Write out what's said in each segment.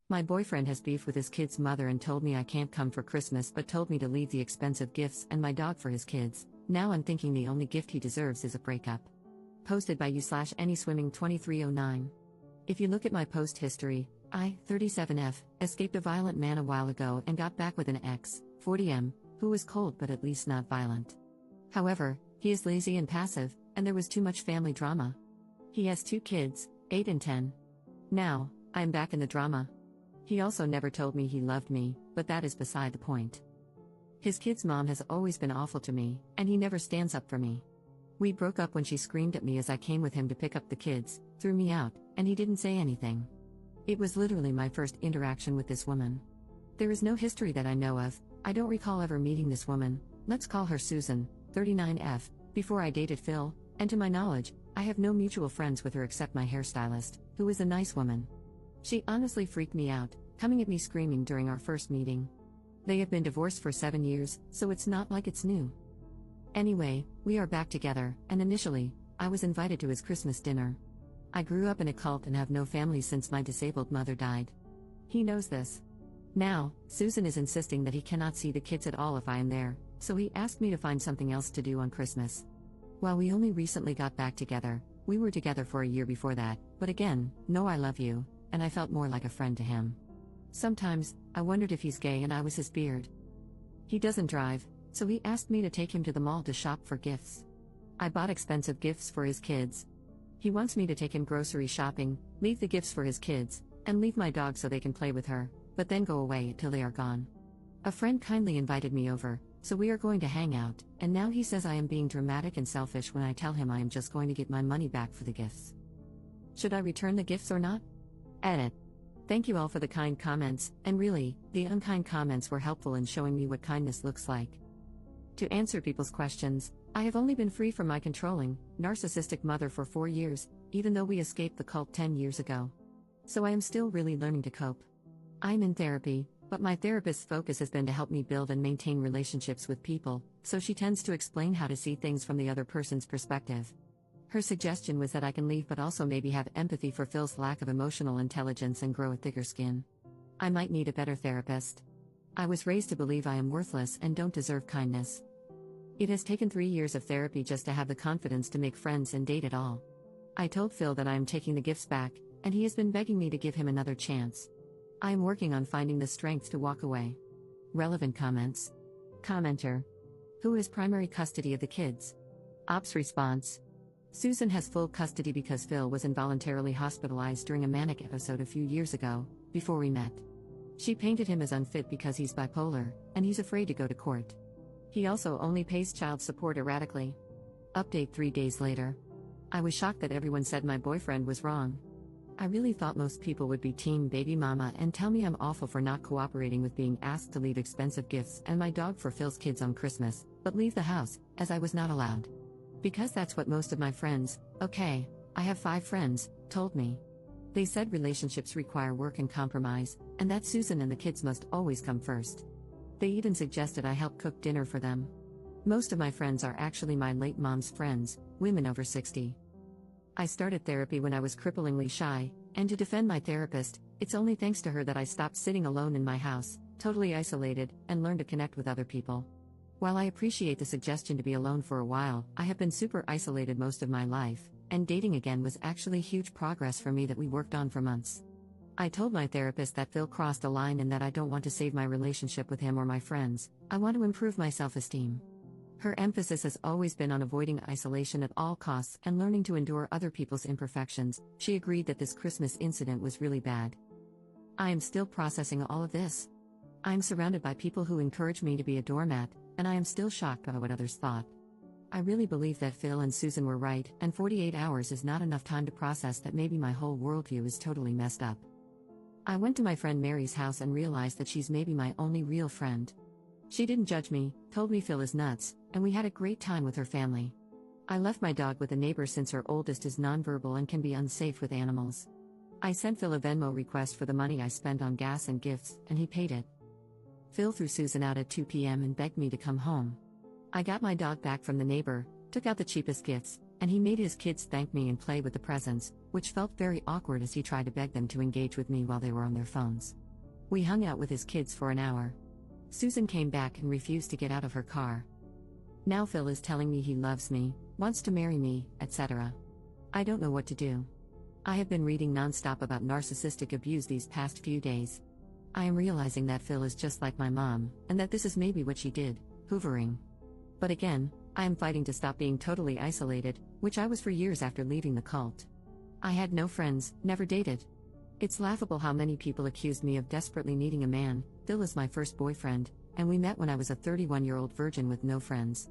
My boyfriend has beef with his kid's mother and told me I can't come for Christmas but told me to leave the expensive gifts and my dog for his kids. Now I'm thinking the only gift he deserves is a breakup. Posted by you/AnySwimming2309. If you look at my post history, I, 37F, escaped a violent man a while ago and got back with an ex, 40M, who was cold but at least not violent. However, he is lazy and passive, and there was too much family drama. He has 2 kids, 8 and 10. Now, I am back in the drama. He also never told me he loved me, but that is beside the point. His kid's mom has always been awful to me, and he never stands up for me. We broke up when she screamed at me as I came with him to pick up the kids, threw me out, and he didn't say anything. It was literally my first interaction with this woman. There is no history that I know of. I don't recall ever meeting this woman, let's call her Susan, 39F, before I dated Phil, and to my knowledge, I have no mutual friends with her except my hairstylist, who is a nice woman. She honestly freaked me out, coming at me screaming during our first meeting. They have been divorced for 7 years, so it's not like it's new. Anyway, we are back together, and initially, I was invited to his Christmas dinner. I grew up in a cult and have no family since my disabled mother died. He knows this. Now, Susan is insisting that he cannot see the kids at all if I am there, so he asked me to find something else to do on Christmas. While we only recently got back together, we were together for a year before that, but again, no I love you, and I felt more like a friend to him. Sometimes, I wondered if he's gay and I was his beard. He doesn't drive, so he asked me to take him to the mall to shop for gifts. I bought expensive gifts for his kids. He wants me to take him grocery shopping, leave the gifts for his kids, and leave my dog so they can play with her, but then go away until they are gone. A friend kindly invited me over, so we are going to hang out, and now he says I am being dramatic and selfish when I tell him I am just going to get my money back for the gifts. Should I return the gifts or not? Edit. Thank you all for the kind comments, and really, the unkind comments were helpful in showing me what kindness looks like. To answer people's questions, I have only been free from my controlling, narcissistic mother for 4 years, even though we escaped the cult 10 years ago. So I am still really learning to cope. I'm in therapy, but my therapist's focus has been to help me build and maintain relationships with people, so she tends to explain how to see things from the other person's perspective. Her suggestion was that I can leave but also maybe have empathy for Phil's lack of emotional intelligence and grow a thicker skin. I might need a better therapist. I was raised to believe I am worthless and don't deserve kindness. It has taken 3 years of therapy just to have the confidence to make friends and date at all. I told Phil that I am taking the gifts back, and he has been begging me to give him another chance. I am working on finding the strength to walk away. Relevant comments. Commenter. Who has primary custody of the kids? Ops response. Susan has full custody because Phil was involuntarily hospitalized during a manic episode a few years ago, before we met. She painted him as unfit because he's bipolar, and he's afraid to go to court. He also only pays child support erratically. Update 3 days later. I was shocked that everyone said my boyfriend was wrong. I really thought most people would be team baby mama and tell me I'm awful for not cooperating with being asked to leave expensive gifts and my dog for Phil's kids on Christmas, but leave the house, as I was not allowed. Because that's what most of my friends, okay, I have 5 friends, told me. They said relationships require work and compromise, and that Susan and the kids must always come first. They even suggested I help cook dinner for them. Most of my friends are actually my late mom's friends, women over 60. I started therapy when I was cripplingly shy, and to defend my therapist, it's only thanks to her that I stopped sitting alone in my house, totally isolated, and learned to connect with other people. While I appreciate the suggestion to be alone for a while, I have been super isolated most of my life, and dating again was actually huge progress for me that we worked on for months. I told my therapist that Phil crossed a line and that I don't want to save my relationship with him or my friends, I want to improve my self-esteem. Her emphasis has always been on avoiding isolation at all costs and learning to endure other people's imperfections. She agreed that this Christmas incident was really bad. I am still processing all of this. I am surrounded by people who encourage me to be a doormat, and I am still shocked by what others thought. I really believe that Phil and Susan were right, and 48 hours is not enough time to process that maybe my whole worldview is totally messed up. I went to my friend Mary's house and realized that she's maybe my only real friend. She didn't judge me, told me Phil is nuts, and we had a great time with her family. I left my dog with a neighbor since her oldest is nonverbal and can be unsafe with animals. I sent Phil a Venmo request for the money I spent on gas and gifts, and he paid it. Phil threw Susan out at 2 p.m. and begged me to come home. I got my dog back from the neighbor, took out the cheapest gifts, and he made his kids thank me and play with the presents, which felt very awkward as he tried to beg them to engage with me while they were on their phones. We hung out with his kids for an hour. Susan came back and refused to get out of her car. Now Phil is telling me he loves me, wants to marry me, etc. I don't know what to do. I have been reading nonstop about narcissistic abuse these past few days. I am realizing that Phil is just like my mom, and that this is maybe what she did, hoovering. But again, I am fighting to stop being totally isolated, which I was for years after leaving the cult. I had no friends, never dated. It's laughable how many people accused me of desperately needing a man. Phil is my first boyfriend, and we met when I was a 31-year-old virgin with no friends.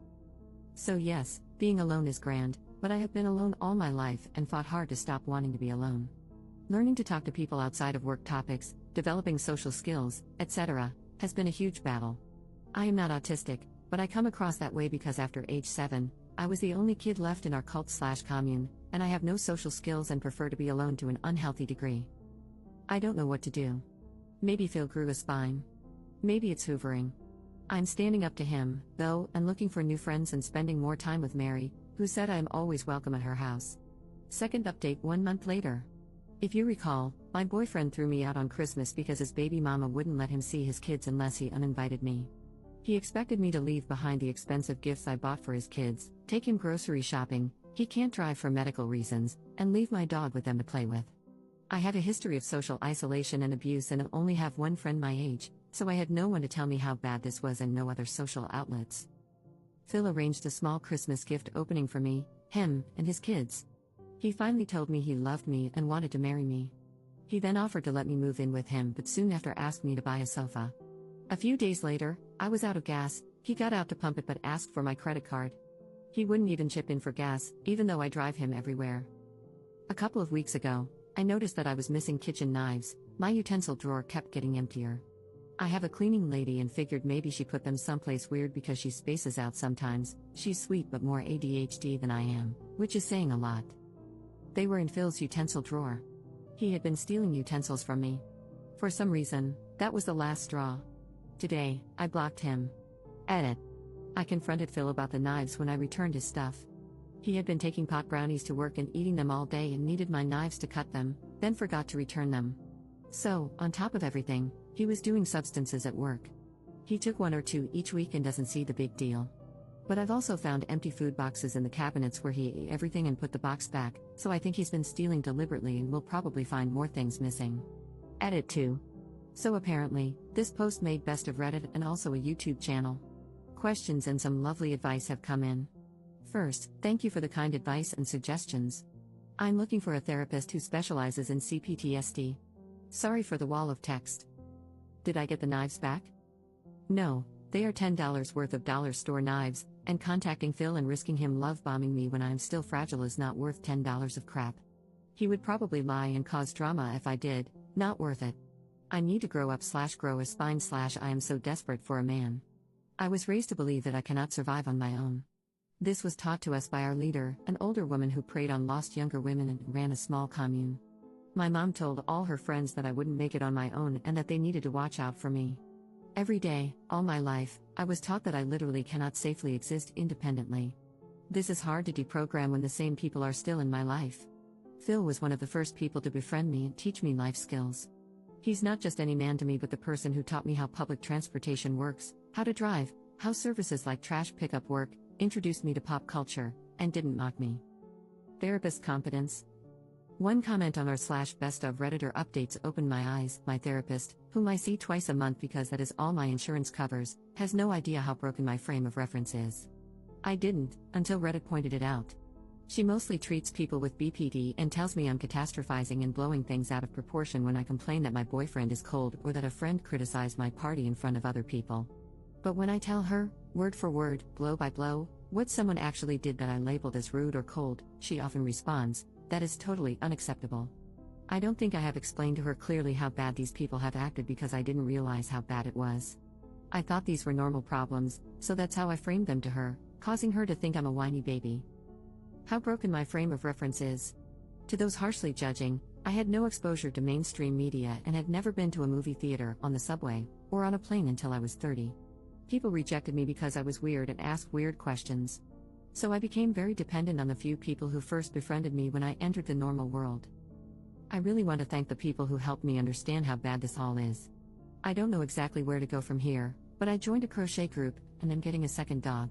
So yes, being alone is grand, but I have been alone all my life and fought hard to stop wanting to be alone. Learning to talk to people outside of work topics, developing social skills, etc., has been a huge battle. I am not autistic, but I come across that way because after age 7, I was the only kid left in our cult/commune, and I have no social skills and prefer to be alone to an unhealthy degree. I don't know what to do. Maybe Phil grew a spine. Maybe it's hoovering. I'm standing up to him, though, and looking for new friends and spending more time with Mary, who said I am always welcome at her house. Second update 1 month later. If you recall, my boyfriend threw me out on Christmas because his baby mama wouldn't let him see his kids unless he uninvited me. He expected me to leave behind the expensive gifts I bought for his kids, take him grocery shopping, he can't drive for medical reasons, and leave my dog with them to play with. I had a history of social isolation and abuse and only have one friend my age, so I had no one to tell me how bad this was and no other social outlets. Phil arranged a small Christmas gift opening for me, him, and his kids. He finally told me he loved me and wanted to marry me. He then offered to let me move in with him but soon after asked me to buy a sofa. A few days later, I was out of gas, he got out to pump it but asked for my credit card. He wouldn't even chip in for gas, even though I drive him everywhere. A couple of weeks ago, I noticed that I was missing kitchen knives. My utensil drawer kept getting emptier. I have a cleaning lady and figured maybe she put them someplace weird because she spaces out sometimes. She's sweet but more ADHD than I am, which is saying a lot. They were in Phil's utensil drawer. He had been stealing utensils from me. For some reason, that was the last straw. Today, I blocked him. Edit. I confronted Phil about the knives when I returned his stuff. He had been taking pot brownies to work and eating them all day and needed my knives to cut them, then forgot to return them. So, on top of everything, he was doing substances at work. He took 1 or 2 each week and doesn't see the big deal. But I've also found empty food boxes in the cabinets where he ate everything and put the box back, so I think he's been stealing deliberately and will probably find more things missing. Edit 2. So apparently, this post made best of Reddit and also a YouTube channel. Questions and some lovely advice have come in. First, thank you for the kind advice and suggestions. I'm looking for a therapist who specializes in CPTSD. Sorry for the wall of text. Did I get the knives back? No, they are $10 worth of dollar store knives, and contacting Phil and risking him love bombing me when I'm still fragile is not worth $10 of crap. He would probably lie and cause drama if I did, not worth it. I need to grow up/grow a spine/ I am so desperate for a man. I was raised to believe that I cannot survive on my own. This was taught to us by our leader, an older woman who preyed on lost younger women and ran a small commune. My mom told all her friends that I wouldn't make it on my own and that they needed to watch out for me. Every day, all my life, I was taught that I literally cannot safely exist independently. This is hard to deprogram when the same people are still in my life. Phil was one of the first people to befriend me and teach me life skills. He's not just any man to me but the person who taught me how public transportation works, how to drive, how services like trash pickup work, introduced me to pop culture, and didn't mock me. Therapist competence. One comment on r/best of Redditor updates opened my eyes. My therapist, whom I see twice a month because that is all my insurance covers, has no idea how broken my frame of reference is. I didn't, until Reddit pointed it out. She mostly treats people with BPD and tells me I'm catastrophizing and blowing things out of proportion when I complain that my boyfriend is cold or that a friend criticized my party in front of other people. But when I tell her, word for word, blow by blow, what someone actually did that I labeled as rude or cold, she often responds, that is totally unacceptable. I don't think I have explained to her clearly how bad these people have acted because I didn't realize how bad it was. I thought these were normal problems, so that's how I framed them to her, causing her to think I'm a whiny baby. How broken my frame of reference is. To those harshly judging, I had no exposure to mainstream media and had never been to a movie theater, on the subway, or on a plane until I was 30. People rejected me because I was weird and asked weird questions. So I became very dependent on the few people who first befriended me when I entered the normal world. I really want to thank the people who helped me understand how bad this all is. I don't know exactly where to go from here, but I joined a crochet group, and I'm getting a second dog.